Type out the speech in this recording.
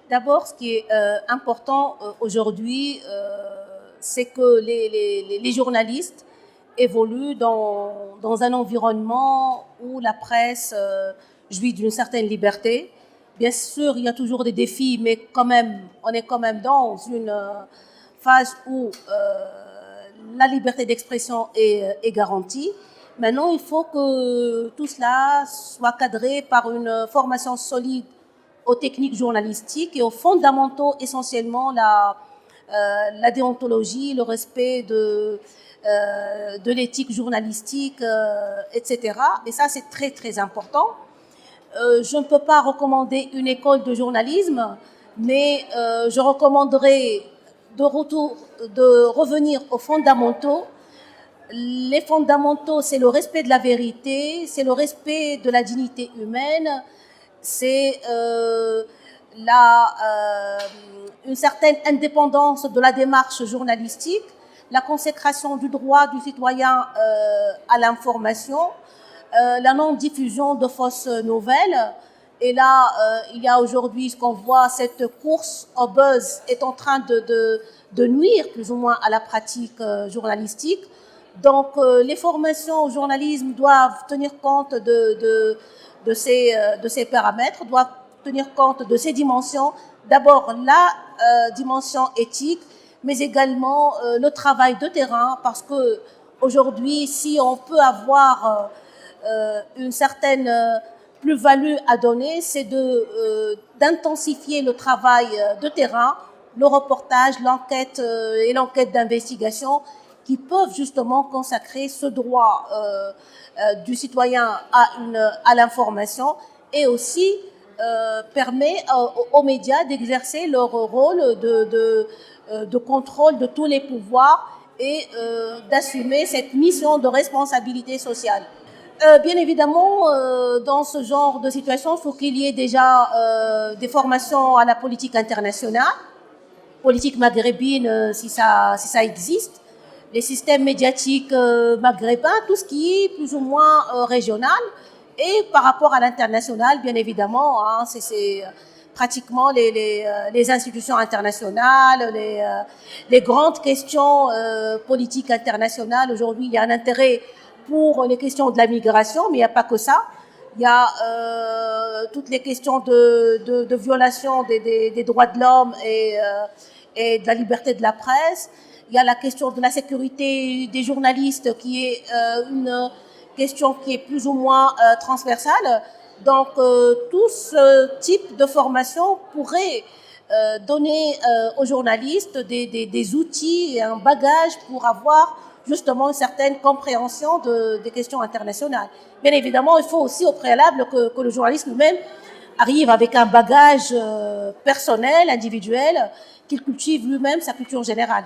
D'abord, ce qui est important aujourd'hui, c'est que les journalistes évoluent dans un environnement où la presse jouit d'une certaine liberté. Bien sûr, il y a toujours des défis, mais quand même, on est quand même dans une phase où la liberté d'expression est garantie. Maintenant, il faut que tout cela soit cadré par une formation solide aux techniques journalistiques et aux fondamentaux, essentiellement la déontologie, le respect de l'éthique journalistique, etc. Et ça, c'est très, très important. Je ne peux pas recommander une école de journalisme, mais je recommanderais de revenir aux fondamentaux. Les fondamentaux, c'est le respect de la vérité, c'est le respect de la dignité humaine, c'est une certaine indépendance de la démarche journalistique, la consécration du droit du citoyen à l'information, la non-diffusion de fausses nouvelles. Et là, il y a aujourd'hui ce qu'on voit, cette course au buzz est en train de nuire plus ou moins à la pratique journalistique. Donc, les formations au journalisme doivent tenir compte de ces paramètres, doivent tenir compte de ces dimensions. D'abord, la dimension éthique, mais également le travail de terrain, parce que aujourd'hui, si on peut avoir une certaine plus-value à donner, c'est d'intensifier le travail de terrain, le reportage, l'enquête et l'enquête d'investigation, qui peuvent justement consacrer ce droit du citoyen à l'information et aussi permet aux médias d'exercer leur rôle de contrôle de tous les pouvoirs et d'assumer cette mission de responsabilité sociale. Bien évidemment, dans ce genre de situation, il faut qu'il y ait déjà des formations à la politique internationale, politique maghrébine si ça existe, les systèmes médiatiques maghrébins, tout ce qui est plus ou moins régional. Et par rapport à l'international, bien évidemment, hein, c'est pratiquement les institutions internationales, les grandes questions politiques internationales. Aujourd'hui, il y a un intérêt pour les questions de la migration, mais il n'y a pas que ça. Il y a toutes les questions de violation des droits de l'homme et de la liberté de la presse. Il y a la question de la sécurité des journalistes qui est une question qui est plus ou moins transversale. Donc, tout ce type de formation pourrait donner aux journalistes des outils et un bagage pour avoir justement une certaine compréhension des questions internationales. Bien évidemment, il faut aussi au préalable que le journaliste lui-même arrive avec un bagage personnel, individuel, qu'il cultive lui-même sa culture générale.